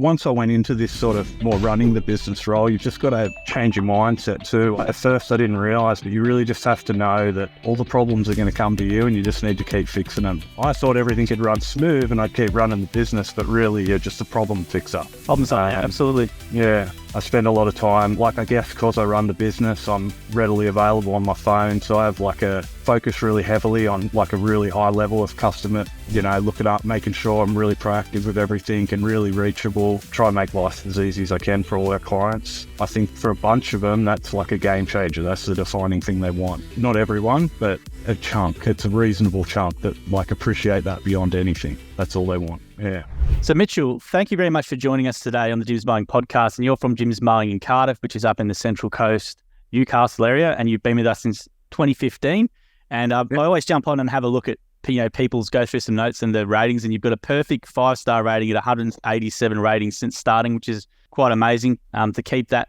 Once I went into this sort of more running the business role, you've just got to change your mindset too. At first, I didn't realise, but you really just have to know that all the problems are going to come to you and you just need to keep fixing them. I thought everything could run smooth and I'd keep running the business, but really you're just a problem fixer. Problem solver, absolutely. Yeah, I spend a lot of time, I guess because I run the business, I'm readily available on my phone. So I have focus really heavily on a really high level of customer, looking up, making sure I'm really proactive with everything and really reachable, try and make life as easy as I can for all our clients. I think for a bunch of them, that's like a game changer. That's the defining thing they want. Not everyone, but a chunk. It's a reasonable chunk that appreciate that beyond anything. That's all they want. Yeah. So Mitchell, thank you very much for joining us today on the Jim's Mowing podcast. And you're from Jim's Mowing in Cardiff, which is up in the Central Coast, Newcastle area. And you've been with us since 2015. And I always jump on and have a look at, people's go through some notes and the ratings. And you've got a perfect 5-star rating at 187 ratings since starting, which is quite amazing to keep that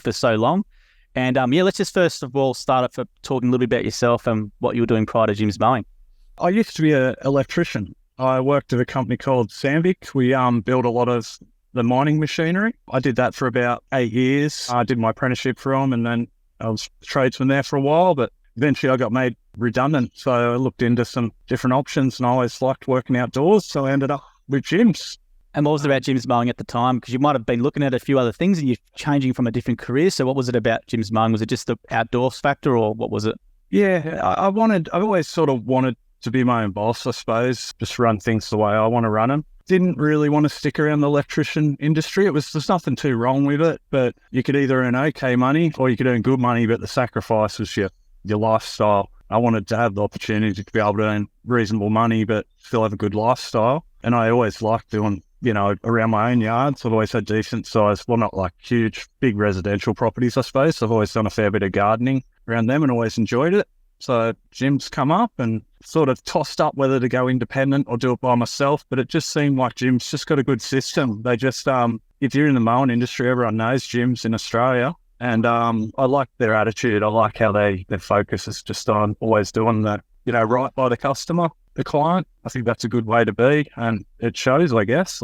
for so long. And let's just first of all start off talking a little bit about yourself and what you were doing prior to Jim's Mowing. I used to be an electrician. I worked at a company called Sandvik. We built a lot of the mining machinery. I did that for about 8 years. I did my apprenticeship for them, and then I was a tradesman there for a while, but eventually I got made redundant. So I looked into some different options and I always liked working outdoors. So I ended up with gyms. And what was it about Jim's Mowing at the time? Because you might have been looking at a few other things and you're changing from a different career. So what was it about Jim's Mowing? Was it just the outdoors factor or what was it? Yeah, I've always sort of wanted to be my own boss, I suppose, just run things the way I want to run them. Didn't really want to stick around the electrician industry. There's nothing too wrong with it, but you could either earn okay money or you could earn good money, but the sacrifice was your lifestyle. I wanted to have the opportunity to be able to earn reasonable money, but still have a good lifestyle. And I always liked doing, around my own yard. So I've always had decent size, well, not like huge, big residential properties, I suppose. So I've always done a fair bit of gardening around them and always enjoyed it. So gyms come up and sort of tossed up whether to go independent or do it by myself. But it just seemed like gyms just got a good system. They just, if you're in the mowing industry, everyone knows gyms in Australia. And I like their attitude. I like how their focus is just on always doing the, right by the customer, the client. I think that's a good way to be. And it shows, I guess,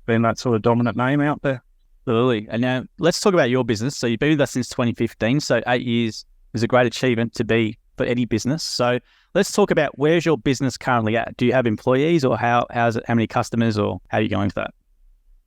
being that sort of dominant name out there. Absolutely. And now let's talk about your business. So you've been with us since 2015. So 8 years is a great achievement to be for any business. So let's talk about where's your business currently at? Do you have employees or how's it? How many customers or how are you going with that?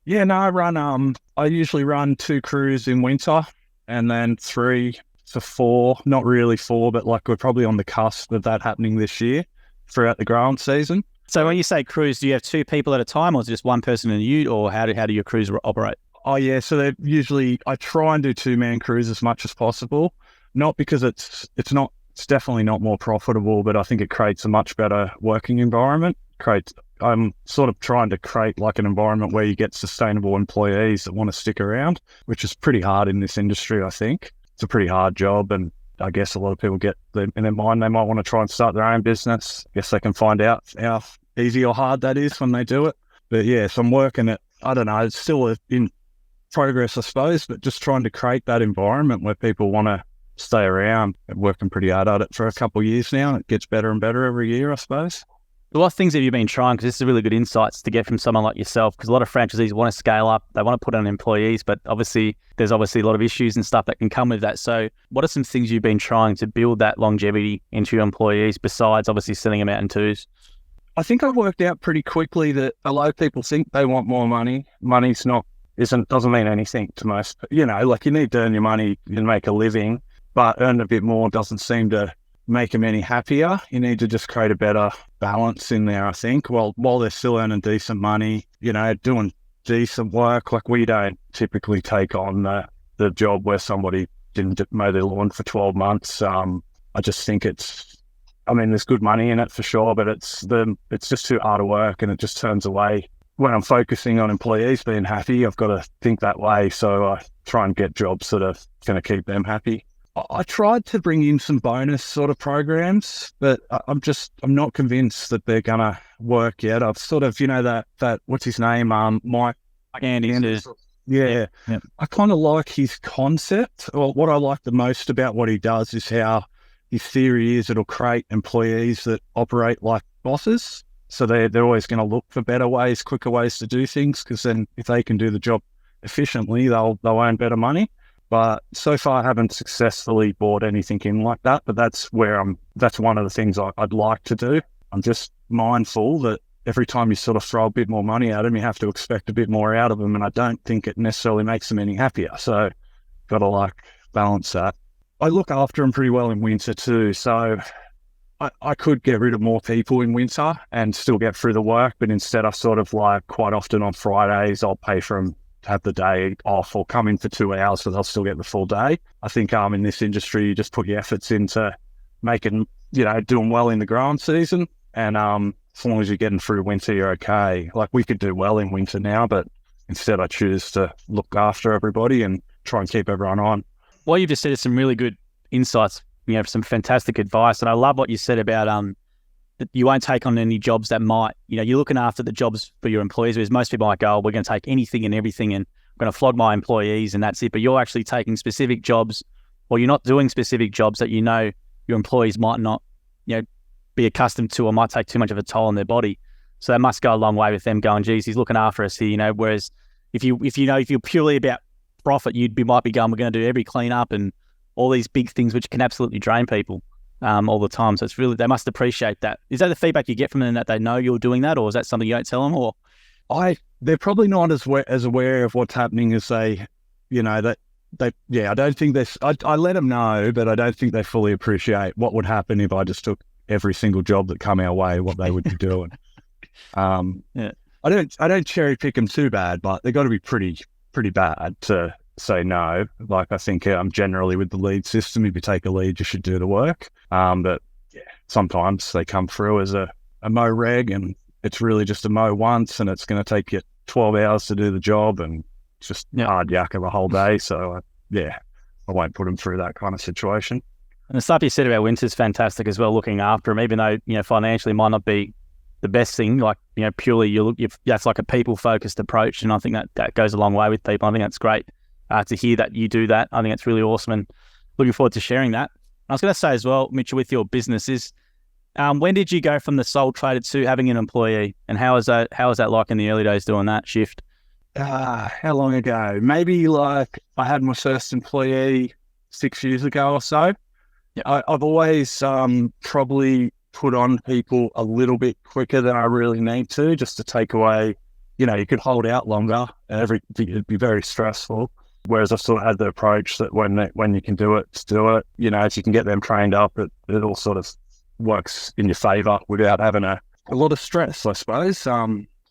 Yeah, no, I usually run 2 crews in winter. And then 3 to 4, not really 4, but we're probably on the cusp of that happening this year throughout the growing season. So when you say crews, do you have 2 people at a time or is it just one person in a ute or how do your crews operate? Oh yeah, so they're usually, I try and do 2-man crews as much as possible. Not because it's definitely not more profitable, but I think it creates a much better working environment. I'm sort of trying to create an environment where you get sustainable employees that want to stick around, which is pretty hard in this industry, I think. It's a pretty hard job. And I guess a lot of people get in their mind, they might want to try and start their own business. I guess they can find out how easy or hard that is when they do it. But yeah, so I'm working at, I don't know, it's still in progress, I suppose, but just trying to create that environment where people want to stay around. I'm working pretty hard at it for a couple of years now. And it gets better and better every year, I suppose. What things have you been trying? Because this is really good insights to get from someone like yourself, because a lot of franchisees want to scale up. They want to put on employees, but there's a lot of issues and stuff that can come with that. So what are some things you've been trying to build that longevity into your employees besides obviously sending them out in 2s? I think I worked out pretty quickly that a lot of people think they want more money. Money's doesn't mean anything to most. You need to earn your money and make a living, but earn a bit more doesn't seem to make them any happier. You need to just create a better balance in there, I think. While they're still earning decent money, doing decent work. We don't typically take on the job where somebody didn't mow their lawn for 12 months. I just think there's good money in it for sure, but it's just too hard to work and it just turns away. When I'm focusing on employees being happy, I've got to think that way. So I try and get jobs that are going to keep them happy. I tried to bring in some bonus sort of programs, but I'm not convinced that they're going to work yet. I've sort of, that what's his name? Mike Anderson. Yeah. I kind of like his concept. Well, what I like the most about what he does is how his theory is it'll create employees that operate like bosses. So they're always going to look for better ways, quicker ways to do things, because then if they can do the job efficiently, they'll earn better money. But so far, I haven't successfully bought anything in like that. But that's one of the things I'd like to do. I'm just mindful that every time you sort of throw a bit more money at them, you have to expect a bit more out of them. And I don't think it necessarily makes them any happier. So got to balance that. I look after them pretty well in winter too. So I could get rid of more people in winter and still get through the work. But instead, I sort of quite often on Fridays, I'll pay for them to have the day off or come in for 2 hours so they'll still get the full day. I think in this industry, you just put your efforts into making, doing well in the growing season. And as long as you're getting through winter, you're okay. We could do well in winter now, but instead I choose to look after everybody and try and keep everyone on. What you've just said is some really good insights, some fantastic advice. And I love what you said about that you won't take on any jobs that might, you're looking after the jobs for your employees, whereas most people might go, we're going to take anything and everything and I'm going to flog my employees and that's it. But you're actually taking specific jobs, or you're not doing specific jobs that your employees might not, be accustomed to or might take too much of a toll on their body. So that must go a long way with them going, geez, he's looking after us here, whereas if you're purely about profit, might be going, we're going to do every cleanup and all these big things which can absolutely drain people all the time. So it's really, they must appreciate that. Is that the feedback you get from them, that they know you're doing that, or is that something you don't tell them? Or they're probably not as aware of what's happening as I don't think I let them know, but I don't think they fully appreciate what would happen if I just took every single job that come our way, what they would be doing. I don't cherry pick them too bad, but they've got to be pretty bad to say no. I think generally with the lead system, if you take a lead, you should do the work. But sometimes they come through as a mow reg and it's really just a mow once and it's going to take you 12 hours to do the job and it's just hard yak of a whole day. So I won't put them through that kind of situation. And the stuff you said about winter is fantastic as well, looking after them, even though, financially might not be the best thing, purely that's like a people-focused approach. And I think that goes a long way with people. I think that's great to hear that you do that. I think it's really awesome and looking forward to sharing that. I was going to say as well, Mitchell, with your businesses, when did you go from the sole trader to having an employee, and how was that like in the early days doing that shift? How long ago? Maybe I had my first employee 6 years ago or so. Yeah. I've always probably put on people a little bit quicker than I really need to, just to take away, you could hold out longer and it'd be very stressful. Whereas I've sort of had the approach that when you can do it, just do it. If you can get them trained up, it all sort of works in your favour without having a lot of stress, I suppose.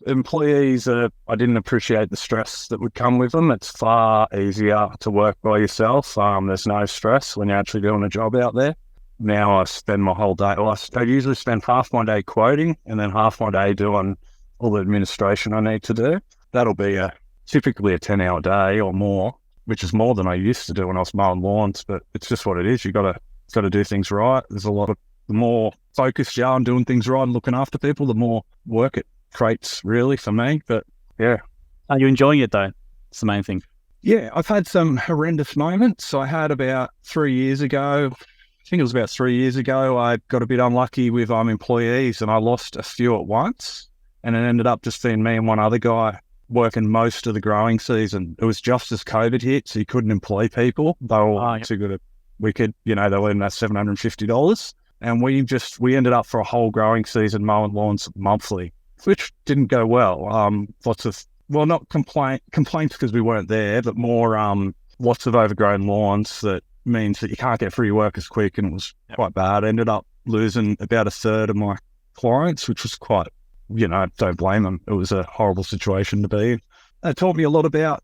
Employees, I didn't appreciate the stress that would come with them. It's far easier to work by yourself. There's no stress when you're actually doing a job out there. Now I spend my whole day, I usually spend half my day quoting and then half my day doing all the administration I need to do. That'll be typically a 10-hour day or more, which is more than I used to do when I was mowing lawns, but it's just what it is. You got to do things right. There's the more focused you are on doing things right and looking after people, the more work it creates really for me. But yeah. Are you enjoying it though? It's the main thing. Yeah, I've had some horrendous moments. I had about 3 years ago, I think it was about 3 years ago, I got a bit unlucky with employees and I lost a few at once. And it ended up just being me and one other guy working most of the growing season. It was just as COVID hit, so you couldn't employ people. They were too good they were in that $750. And we ended up for a whole growing season mowing lawns monthly, which didn't go well. Lots of, not complaints because we weren't there, but more lots of overgrown lawns. That means that you can't get through your work as quick, and it was quite bad. I ended up losing about a third of my clients, which was quite, don't blame them. It was a horrible situation to be in. It taught me a lot about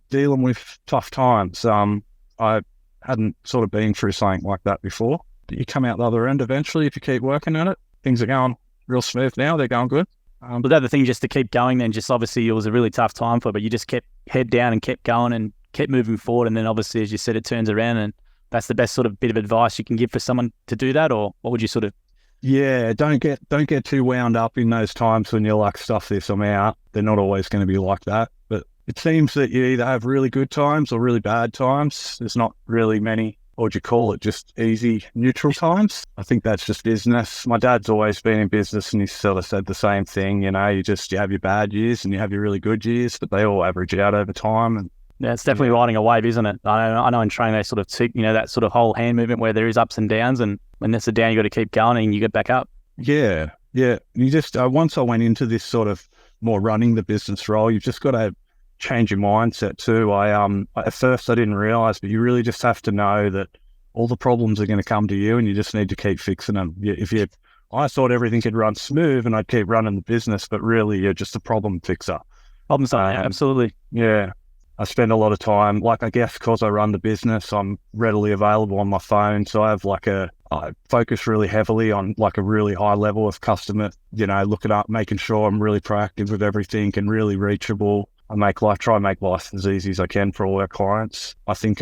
dealing with tough times. I hadn't sort of been through something like that before. But you come out the other end eventually if you keep working at it. Things are going real smooth now. They're going good. But the other thing, just to keep going then, just obviously it was a really tough time for it, but you just kept head down and kept going and kept moving forward. And then obviously, as you said, it turns around, and that's the best sort of bit of advice you can give for someone to do that. Or what would you sort of? Yeah, don't get too wound up in those times when you're like, stuff this, I'm out. They're not always going to be like that. But it seems that you either have really good times or really bad times. There's not really many what would you call it, just easy, neutral times. I think that's just business. My dad's always been in business and he sort of said the same thing, you have your bad years and you have your really good years, but they all average out over time. And yeah, it's definitely riding a wave, isn't it? I know in training they sort of that sort of whole hand movement where there is ups and downs, and when there's a down, you got to keep going and you get back up. Yeah. You just, once I went into this sort of more running the business role, you've just got to change your mindset too. At first I didn't realize, but you really just have to know that all the problems are going to come to you and you just need to keep fixing them. I thought everything could run smooth and I'd keep running the business, but really you're just a problem fixer. Problem solver, absolutely. Yeah. I spend a lot of time, I guess because I run the business, I'm readily available on my phone. So I focus really heavily on a really high level of customer, looking up, making sure I'm really proactive with everything and really reachable. Try and make life as easy as I can for all our clients. I think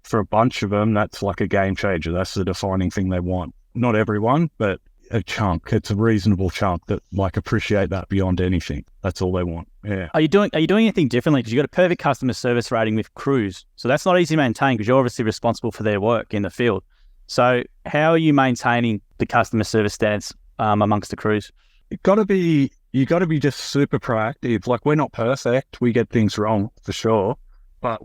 for a bunch of them, that's like a game changer. That's the defining thing they want. Not everyone, but a chunk. It's a reasonable chunk that appreciate that beyond anything. That's all they want. Yeah. Are you doing anything differently? Because you've got a perfect customer service rating with crews. So that's not easy to maintain because you're obviously responsible for their work in the field. So how are you maintaining the customer service stats amongst the crews? You got to be just super proactive. We're not perfect. We get things wrong for sure. But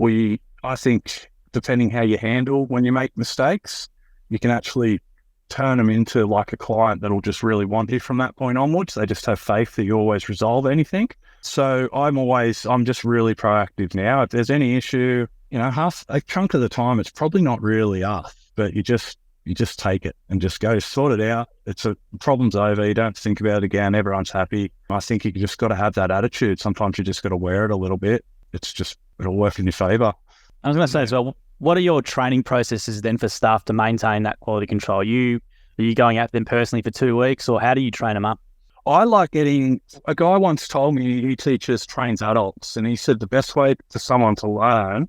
I think depending how you handle when you make mistakes, you can actually turn them into a client that'll just really want you from that point onwards. They just have faith that you always resolve anything. So I'm just really proactive now. If there's any issue, half a chunk of the time, it's probably not really us, but you just take it and just go sort it out. Problem's over. You don't think about it again. Everyone's happy. I think you just got to have that attitude. Sometimes you just got to wear it a little bit. It'll work in your favor. I was going to say as well, what are your training processes then for staff to maintain that quality control? Are you going out them personally for 2 weeks, or how do you train them up? I like a guy once told me he trains adults, and he said the best way for someone to learn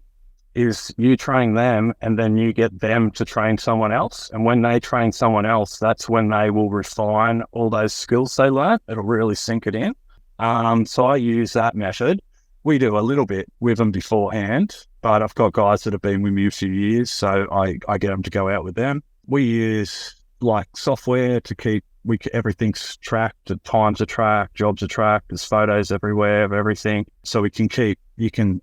is you train them and then you get them to train someone else. And when they train someone else, that's when they will refine all those skills they learn. It'll really sink it in. So I use that method. We do a little bit with them beforehand, but I've got guys that have been with me a few years, so I get them to go out with them. We use software to keep everything's tracked, the times are tracked, jobs are tracked, there's photos everywhere of everything. So we can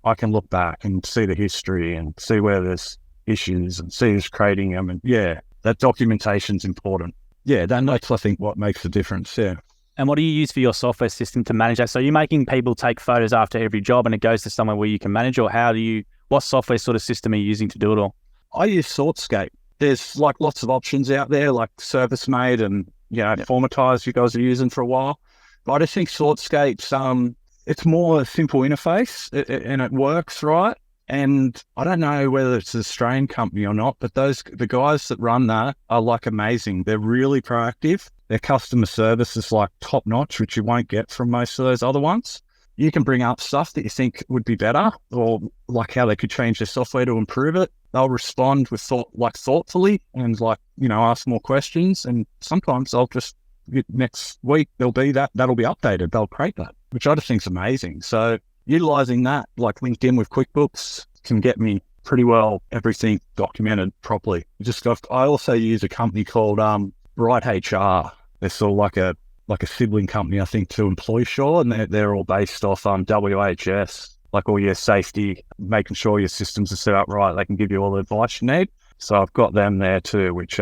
I can look back and see the history and see where there's issues and see who's creating them. And yeah, that documentation's important. Yeah, that's I think what makes the difference. Yeah. And what do you use for your software system to manage that? So you're making people take photos after every job and it goes to somewhere where you can manage, or what software sort of system are you using to do it all? I use SortScape. There's lots of options out there, like ServiceMate and, Formatize you guys are using for a while. But I just think SortScape's, it's more a simple interface and it works right. And I don't know whether it's an Australian company or not, but the guys that run that are amazing. They're really proactive. Their customer service is top notch, which you won't get from most of those other ones. You can bring up stuff that you think would be better, or how they could change their software to improve it. They'll respond with thoughtfully and ask more questions. And sometimes next week that'll be updated. They'll create that, which I just think is amazing. So utilizing that, LinkedIn with QuickBooks, can get me pretty well everything documented properly. I also use a company called Bright HR. They're sort of like a sibling company, I think, to EmploySure, and they're all based off WHS, all your safety, making sure your systems are set up right. They can give you all the advice you need. So I've got them there too, which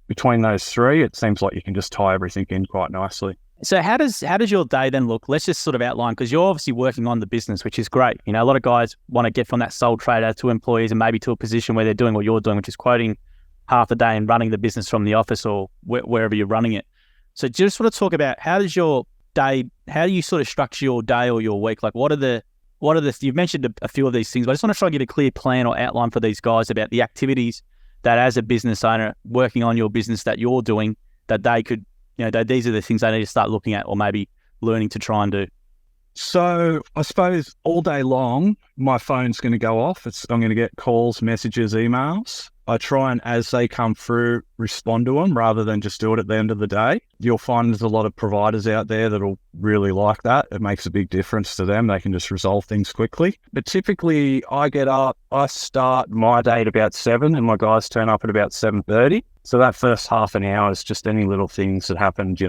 between those three, it seems like you can just tie everything in quite nicely. So how does your day then look? Let's just sort of outline, because you're obviously working on the business, which is great. A lot of guys want to get from that sole trader to employees and maybe to a position where they're doing what you're doing, which is quoting half the day and running the business from the office or wherever you're running it. So just sort of talk about how do you sort of structure your day or your week? You've mentioned a few of these things, but I just want to try and get a clear plan or outline for these guys about the activities that as a business owner working on your business that you're doing, that they could, these are the things they need to start looking at or maybe learning to try and do. So I suppose all day long, my phone's going to go off. I'm going to get calls, messages, emails. I try and, as they come through, respond to them rather than just do it at the end of the day. You'll find there's a lot of providers out there that'll really like that. It makes a big difference to them. They can just resolve things quickly. But typically I get up, I start my day at about 7 and my guys turn up at about 7:30. So that first half an hour is just any little things that happened,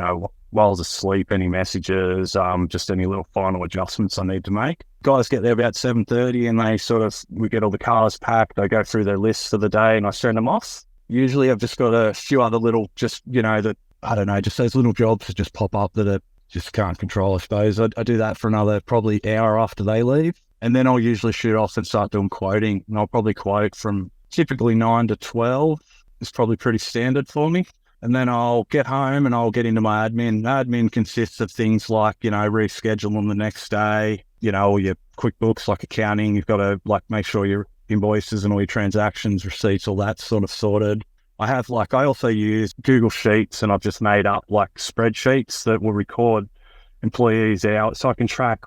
while I was asleep, any messages, just any little final adjustments I need to make. Guys get there about 7:30 and we get all the cars packed. They go through their lists for the day and I send them off. Usually I've just got a few other little, just those little jobs that just pop up that I just can't control, I suppose. I do that for another probably hour after they leave. And then I'll usually shoot off and start doing quoting. And I'll probably quote from typically 9 to 12. It's probably pretty standard for me. And then I'll get home and I'll get into my admin. Admin consists of things like, reschedule them the next day, all your QuickBooks, like accounting. You've got to make sure your invoices and all your transactions, receipts, all that sort of sorted. I also use Google Sheets, and I've just made up spreadsheets that will record employees' hours, so I can track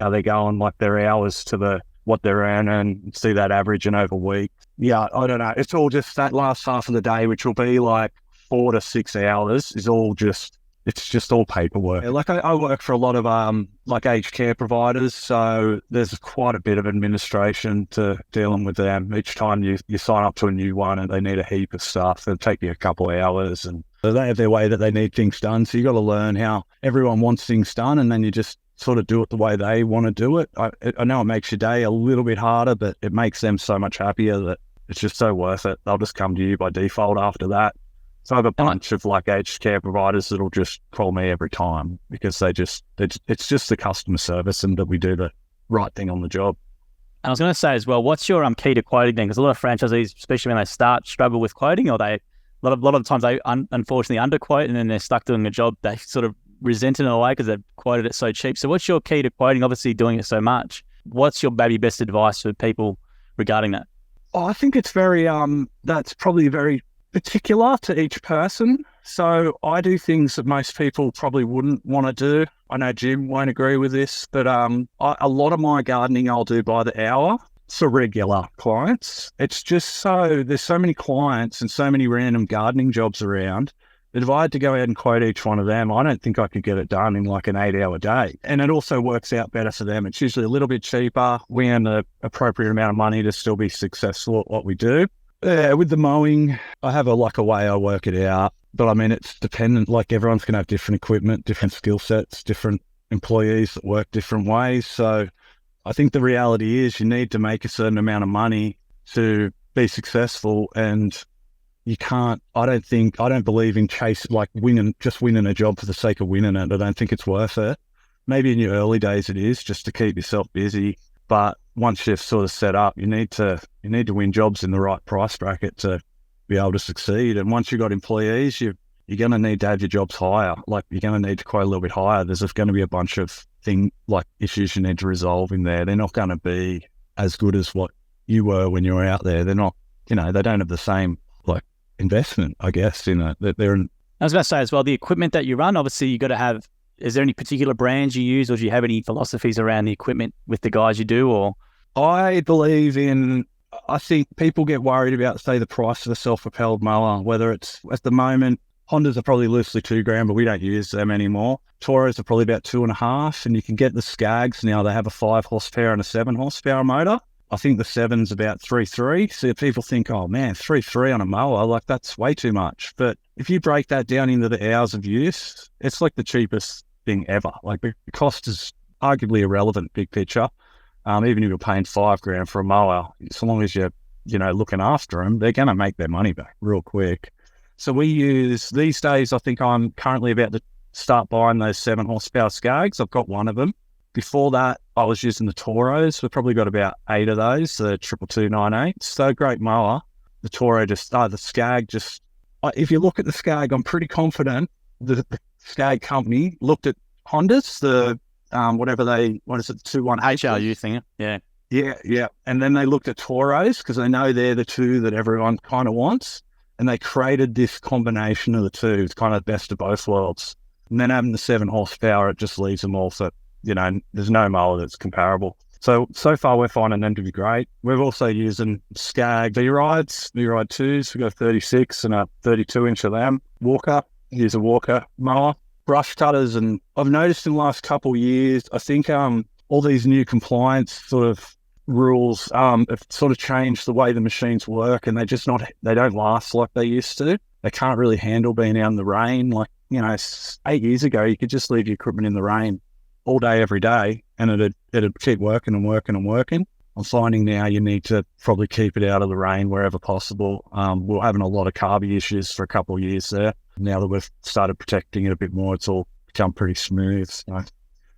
how they're going, their hours to what they're earning, see that average and over week. Yeah, I don't know. It's all just that last half of the day, which will be 4 to 6 hours, is all just, it's just all paperwork. I work for a lot of aged care providers, so there's quite a bit of administration to dealing with them. Each time you sign up to a new one and they need a heap of stuff, it'll take you a couple of hours, and so they have their way that they need things done. So you got to learn how everyone wants things done, and then you just sort of do it the way they want to do it. I know it makes your day a little bit harder, but it makes them so much happier that it's just so worth it. They'll just come to you by default after that. So I have a bunch of aged care providers that'll just call me every time because it's just the customer service and that we do the right thing on the job. And I was going to say as well, what's your key to quoting then? Because a lot of franchisees, especially when they start, struggle with quoting, or a lot of times they unfortunately underquote, and then they're stuck doing a job they sort of resent in a way because they've quoted it so cheap. So what's your key to quoting? Obviously doing it so much. What's your maybe best advice for people regarding that? Oh, I think it's very that's probably very particular to each person. So I do things that most people probably wouldn't want to do. I know Jim won't agree with this, but a lot of my gardening I'll do by the hour. So regular clients. It's just there's so many clients and so many random gardening jobs around that if I had to go out and quote each one of them, I don't think I could get it done in an 8-hour day. And it also works out better for them. It's usually a little bit cheaper. We earn the appropriate amount of money to still be successful at what we do. With the mowing, I have a way I work it out. But I mean, it's dependent. Everyone's going to have different equipment, different skill sets, different employees that work different ways. So I think the reality is you need to make a certain amount of money to be successful, and you can't, I don't believe in winning a job for the sake of winning it. I don't think it's worth it. Maybe in your early days it is, just to keep yourself busy. But once you've sort of set up, you need to win jobs in the right price bracket to be able to succeed. And once you've got employees, you're going to need to have your jobs higher. You're going to need to quote a little bit higher. There's going to be a bunch of issues you need to resolve in there. They're not going to be as good as what you were when you were out there. They're not, they don't have the same investment, I guess, in it. I was going to say as well, the equipment that you run, obviously you got to have, is there any particular brands you use, or do you have any philosophies around the equipment with the guys you do? Or I think people get worried about, say, the price of a self-propelled mower, whether it's, at the moment, Hondas are probably loosely $2,000, but we don't use them anymore. Toros are probably about $2,500, and you can get the Skags now. They have a 5 horsepower and a 7 horsepower motor. I think the 7's about 3.3. So people think, oh man, 3.3 on a mower, that's way too much. But if you break that down into the hours of use, it's the cheapest thing ever. The cost is arguably irrelevant, big picture. Even if you're paying $5,000 for a mower, so long as you're, looking after them, they're going to make their money back real quick. So we use, these days, I think I'm currently about to start buying those 7 horsepower Skags. I've got one of them. Before that, I was using the Toros. We've probably got about 8 of those, the 22298. So great mower. The Toro the Skag if you look at the Skag, I'm pretty confident the Skag company looked at Hondas, the, what is it, 218? HRU thing, yeah. Yeah. And then they looked at Toros because they know they're the two that everyone kind of wants. And they created this combination of the two. It's kind of the best of both worlds. And then having the 7 horsepower, it just leaves them all. So, there's no mower that's comparable. So far we're finding them to be great. We're also using Skag V-Rides, V-Ride 2s. We've got 36 and a 32-inch of them. Walker, use a Walker mower. Brush cutters, and I've noticed in the last couple of years, I think all these new compliance sort of rules have sort of changed the way the machines work, and they don't last like they used to. They can't really handle being out in the rain. Like, 8 years ago, you could just leave your equipment in the rain all day, every day, and it'd keep working and working and working. I'm finding now you need to probably keep it out of the rain wherever possible. We're having a lot of carby issues for a couple of years there. Now that we've started protecting it a bit more, it's all become pretty smooth. So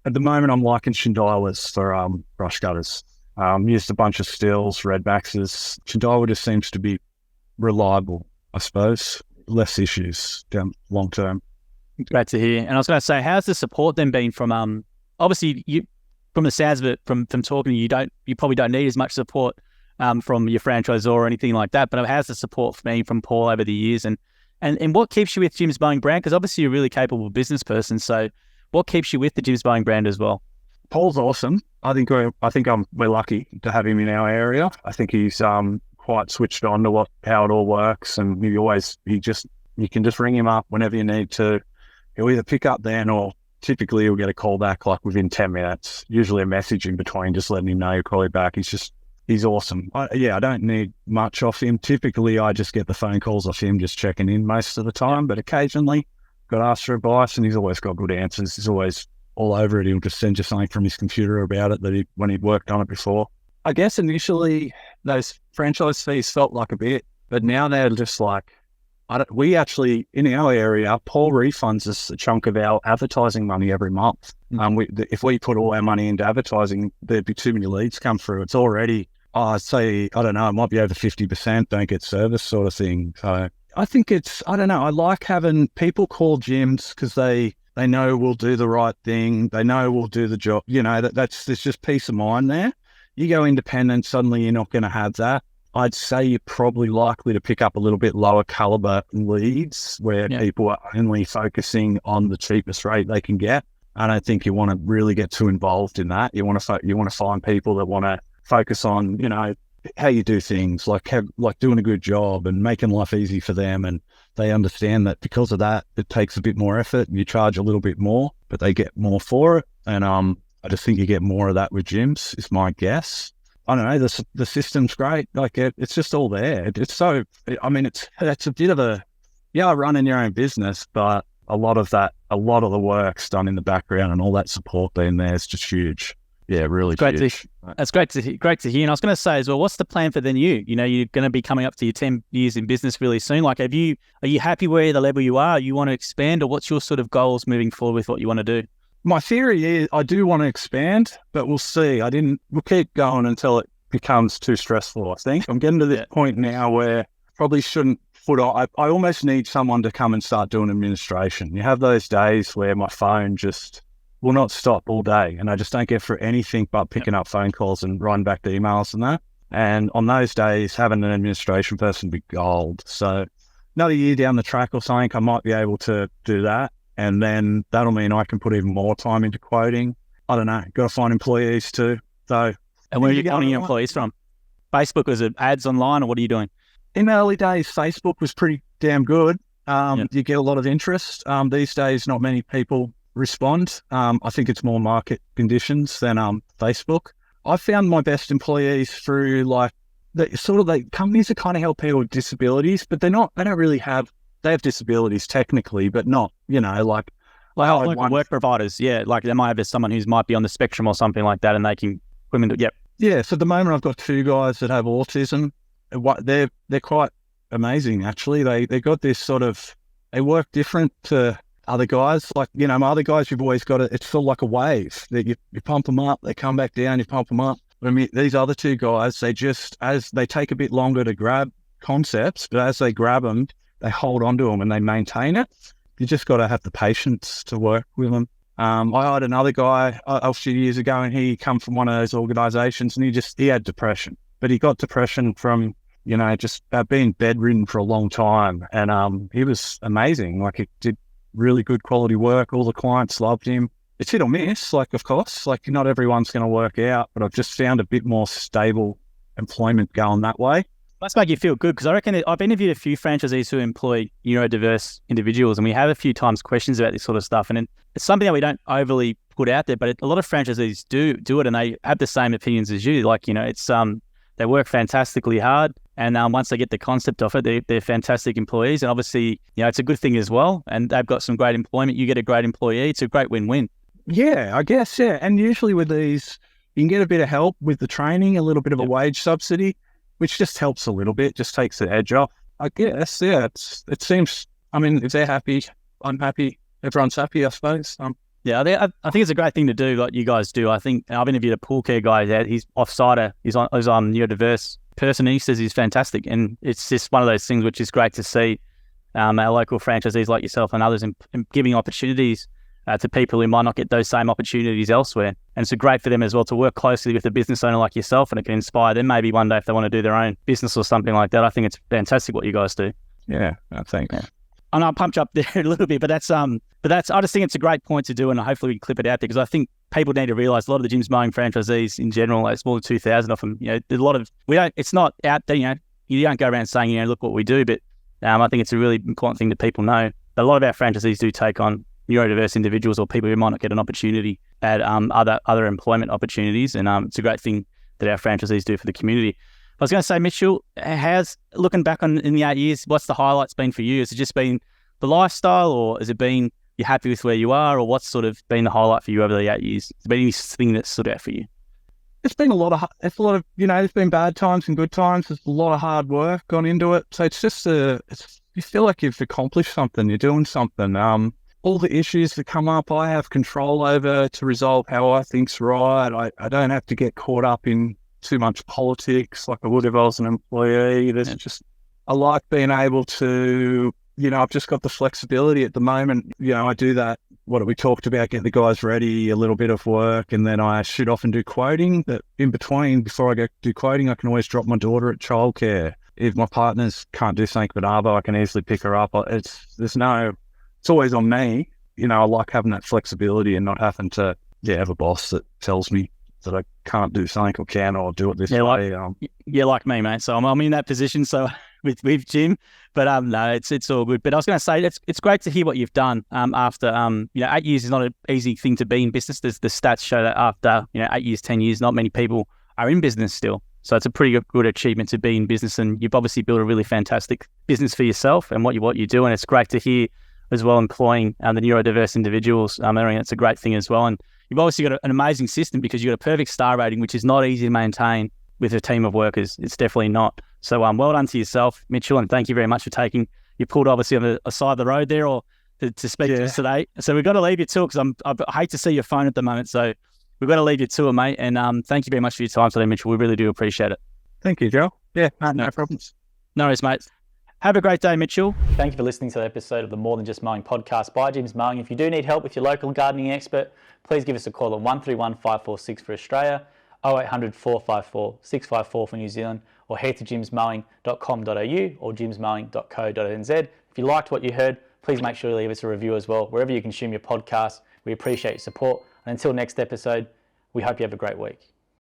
at the moment, I'm liking Shindilas for brush cutters. Used a bunch of stills, Redmaxes. Shindila just seems to be reliable, I suppose. Less issues down long term. Great to hear. And I was going to say, how's the support then been from, obviously you, from the sounds of it, from talking to you, you probably don't need as much support from your franchisor or anything like that, but how's the support been from Paul over the years, and what keeps you with Jim's Mowing brand? Because obviously you're a really capable business person, so what keeps you with the Jim's Mowing brand as well? Paul's awesome. I think we're lucky to have him in our area. I think he's quite switched on to how it all works, and you can just ring him up whenever you need to. He'll either pick up then, or typically he'll get a call back like within 10 minutes, usually a message in between, just letting him know you'll call you back. He's awesome. I don't need much off him. Typically, I just get the phone calls off him, just checking in most of the time, but occasionally got asked for advice, and he's always got good answers. He's always all over it. He'll just send you something from his computer about it when he'd worked on it before. I guess initially those franchise fees felt like a bit, but now they're just like, we actually, in our area, Paul refunds us a chunk of our advertising money every month. If we put all our money into advertising, there'd be too many leads come through. It's already, I'd say, I don't know, it might be over 50% don't get service sort of thing. So I think I don't know, I like having people call gyms because they know we'll do the right thing. They know we'll do the job. There's just peace of mind there. You go independent, suddenly you're not going to have that. I'd say you're probably likely to pick up a little bit lower caliber leads where people are only focusing on the cheapest rate they can get. I don't think you want to really get too involved in that. You want to find people that want to focus on, how you do things, like doing a good job and making life easy for them. And they understand that because of that, it takes a bit more effort and you charge a little bit more, but they get more for it. And I just think you get more of that with gyms, is my guess. I don't know, the system's great. Like it's just all there. It's so, it's a bit of running your own business, but a lot of the work's done in the background, and all that support being there is just huge. Yeah, really huge. That's great to hear. And I was going to say as well, what's the plan for then you? You're going to be coming up to your 10 years in business really soon. Like, are you happy where the level you are? You want to expand, or what's your sort of goals moving forward with what you want to do? My theory is I do want to expand, but we'll see. We'll keep going until it becomes too stressful, I think. I'm getting to this point now where I probably shouldn't I almost need someone to come and start doing administration. You have those days where my phone just will not stop all day, and I just don't get through anything but picking up phone calls and writing back to emails and that. And on those days, having an administration person be gold. So another year down the track or something, I might be able to do that. And then that'll mean I can put even more time into quoting. I don't know. Got to find employees too. So, and where are you getting your employees from? Facebook, was it ads online, or what are you doing? In the early days, Facebook was pretty damn good. You get a lot of interest. These days, not many people respond. I think it's more market conditions than Facebook. I found my best employees through companies that kind of help people with disabilities, but they have disabilities technically, but not, like work providers. Yeah. Like they might have someone who might be on the spectrum or something like that, and they can put them into, yep. Yeah. So at the moment I've got 2 guys that have autism. They're quite amazing, actually. They got this sort of, they work different to other guys. Like, my other guys, you've always got it's sort of like a wave that you pump them up, they come back down, you pump them up. But these other 2 guys, they take a bit longer to grab concepts, but as they grab them, they hold on to them and they maintain it. You just got to have the patience to work with them. I had another guy a few years ago, and he come from one of those organizations, and he had depression, but he got depression from, just being bedridden for a long time. And he was amazing. Like, he did really good quality work. All the clients loved him. it's hit or miss. Like, of course, like not everyone's going to work out, but I've just found a bit more stable employment going that way. Must make you feel good, because I reckon I've interviewed a few franchisees who employ neurodiverse individuals, and we have a few times questions about this sort of stuff. And it's something that we don't overly put out there, but a lot of franchisees do it, and they have the same opinions as you. Like, it's they work fantastically hard, and once they get the concept of it, they're fantastic employees, and obviously, it's a good thing as well. And they've got some great employment. You get a great employee. It's a great win-win. Yeah, I guess. Yeah, and usually with these, you can get a bit of help with the training, a little bit of a wage subsidy, which just helps a little bit, just takes the edge off. I guess, yeah, it seems, I mean, if they're happy, I'm happy, everyone's happy, I suppose. Yeah, I think it's a great thing to do, like you guys do. I think I've interviewed a pool care guy. He's off-sider. He's on neurodiverse person. And he says he's fantastic. And it's just one of those things which is great to see our local franchisees like yourself and others in giving opportunities to people who might not get those same opportunities elsewhere. And it's great for them as well to work closely with a business owner like yourself, and it can inspire them maybe one day if they want to do their own business or something like that. I think it's fantastic what you guys do. Yeah, thanks. Yeah. I know I pumped you up there a little bit, but that's I just think it's a great point to do, and hopefully we can clip it out there, because I think people need to realise a lot of the Jim's Mowing franchisees in general, like it's more than 2,000 of them. There's a lot of it's not out there. You don't go around saying look what we do, but I think it's a really important thing that people know. But a lot of our franchisees do take on neurodiverse individuals or people who might not get an opportunity at other employment opportunities, and it's a great thing that our franchisees do for the community. I was going to say, Mitchell, looking back in the 8 years, what's the highlights been for you? Has it just been the lifestyle, or has it been you're happy with where you are, or what's sort of been the highlight for you over the 8 years? Has there been anything that stood out for you? It's been a lot of there's been bad times and good times. There's a lot of hard work gone into it. So it's just you feel like you've accomplished something. You're doing something. All the issues that come up, I have control over to resolve how I think's right. I don't have to get caught up in too much politics like I would if I was an employee. I like being able to, I've just got the flexibility at the moment. I do that, what we talked about, get the guys ready, a little bit of work, and then I shoot off and do quoting. But in between, before I go do quoting, I can always drop my daughter at childcare. If my partners can't do something but Arvo, I can easily pick her up. It's always on me. I like having that flexibility and not having to have a boss that tells me that I can't do something or can or do it this way. Like me, mate. So I'm in that position. So with Jim, but no, it's all good. But I was going to say it's great to hear what you've done after 8 years is not an easy thing to be in business. The stats show that after 8 years, 10 years, not many people are in business still. So it's a pretty good achievement to be in business, and you've obviously built a really fantastic business for yourself and what you do. And it's great to hear as well employing the neurodiverse individuals. I think it's a great thing as well. And you've obviously got an amazing system, because you've got a perfect star rating, which is not easy to maintain with a team of workers. It's definitely not. So well done to yourself, Mitchell, and thank you very much for taking. You pulled obviously on the side of the road there, or to speak to us today. So we've got to leave you to it, because I hate to see your phone at the moment. So we've got to leave you to it, mate. And thank you very much for your time today, Mitchell. We really do appreciate it. Thank you, Joe. Yeah, no problems. No worries, mate. Have a great day, Mitchell. Thank you for listening to the episode of the More Than Just Mowing podcast by Jim's Mowing. If you do need help with your local gardening expert, please give us a call on 131 546 for Australia, 0800 454 654 for New Zealand, or head to jimsmowing.com.au or jimsmowing.co.nz. If you liked what you heard, please make sure to leave us a review as well, wherever you consume your podcast. We appreciate your support. And until next episode, we hope you have a great week.